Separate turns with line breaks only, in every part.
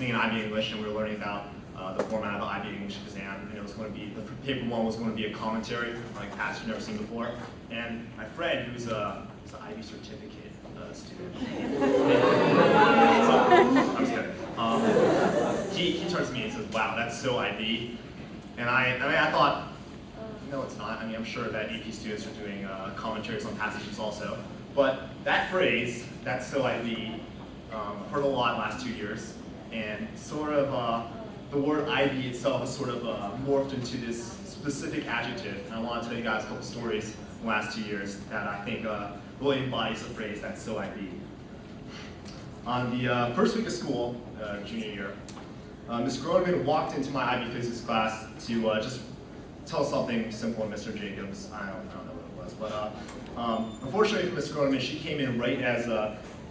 sitting in IB English and we were learning about the format of the IB English exam, and it was going to be, the paper one was going to be a commentary on a passage you've never seen before. And my friend, who's an IB certificate student, I'm just kidding. He turns to me and says, "Wow, that's so IB." And I thought, no, it's not. I mean, I'm sure that AP students are doing commentaries on passages also. But that phrase, that's so IB, I've heard a lot in the last 2 years, and sort of the word IB itself has sort of morphed into this specific adjective. And I want to tell you guys a couple stories in the last 2 years that I think really embodies the phrase, that's so IB. On the first week of school, junior year, Ms. Groneman walked into my IB physics class to just tell something simple to Mr. Jacobs. I don't know what it was, but unfortunately for Ms. Groneman, she came in right as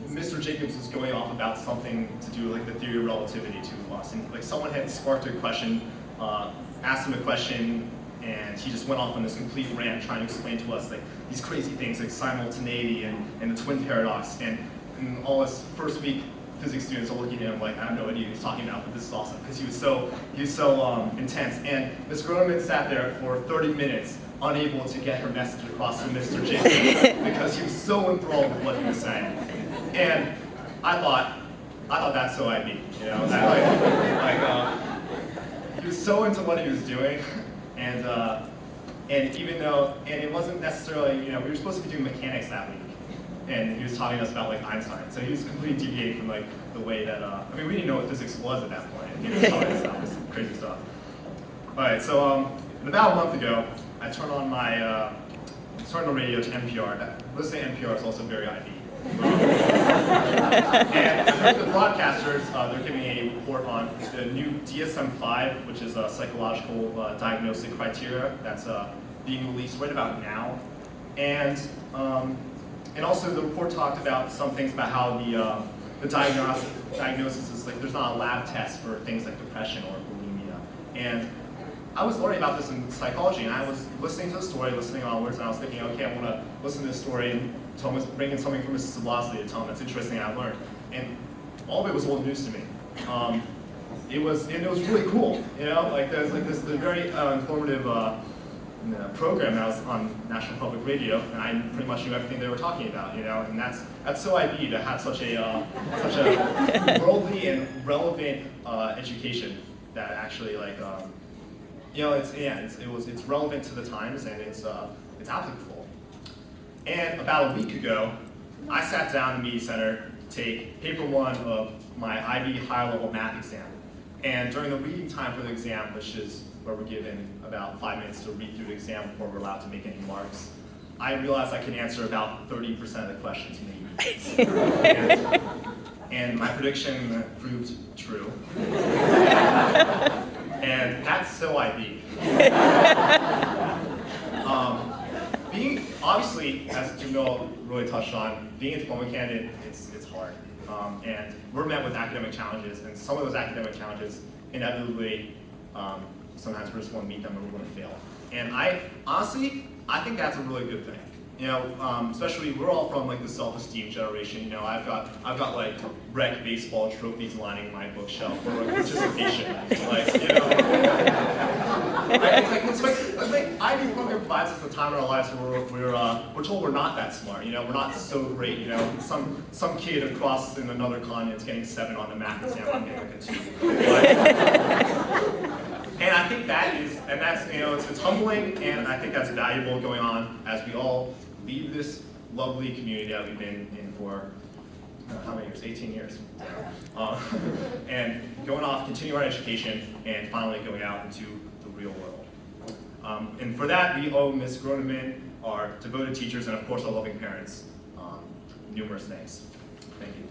Mr. Jacobs was going off about something to do with like the theory of relativity to us. And like someone had sparked a question, asked him a question, and he just went off on this complete rant trying to explain to us like these crazy things like simultaneity and the twin paradox. And all us first week physics students are looking at him like, I have no idea what he's talking about, but this is awesome, because he was so intense. And Ms. Groneman sat there for 30 minutes, unable to get her message across to Mr. Jacobs, because he was so enthralled with what he was saying. And I thought that's so IB, you know, that he was so into what he was doing, and even though, and it wasn't necessarily, you know, we were supposed to be doing mechanics that week. And he was talking to us about like Einstein, so he was completely deviating from like the way that I mean, we didn't know what physics was at that point. He was telling us about this crazy stuff. All right, so about a month ago, I turned on my turned the radio to NPR. Listening to NPR is also very IB. And I heard the broadcasters, they're giving a report on the new DSM-5, which is a psychological diagnostic criteria that's being released right about now. And also the report talked about some things about how the diagnosis is like there's not a lab test for things like depression or bulimia. And I was learning about this in psychology, and I was listening to the story, listening onwards, and I was thinking, okay, I want to listen to this story and bring in something from Mrs. Velocity to tell them that's interesting I learned. And all of it was old news to me. It was really cool, you know, like there's like this very informative program that was on National Public Radio, and I pretty much knew everything they were talking about, you know, and that's so IB to have such a worldly and relevant education that actually like you know it's relevant to the times, and it's applicable. And about a week ago, I sat down in the media center to take paper one of my IB higher level math exam, and during the reading time for the exam, which is where we're given about 5 minutes to read through the exam before we're allowed to make any marks, I realized I can answer about 30% of the questions maybe. And my prediction proved true. And that's so IB. Being, obviously, as Jamil really touched on, being a diploma candidate, it's hard. And we're met with academic challenges, and some of those academic challenges inevitably sometimes we're just going to meet them and we're going to fail. And honestly, I think that's a really good thing. You know, especially we're all from like the self-esteem generation. You know, I've got like rec baseball trophies lining my bookshelf for like participation. Like, you know, it's like IB program provides us the time in our lives where we're told we're not that smart. You know, we're not so great. You know, some kid across in another continent is getting 7 on the math exam. I'm getting like a 2. And I think that's, you know, it's humbling, and I think that's valuable going on as we all leave this lovely community that we've been in for, how many years? 18 years. And going off, continue our education, and finally going out into the real world. And for that, we owe Ms. Groneman, our devoted teachers, and of course our loving parents, numerous thanks. Thank you.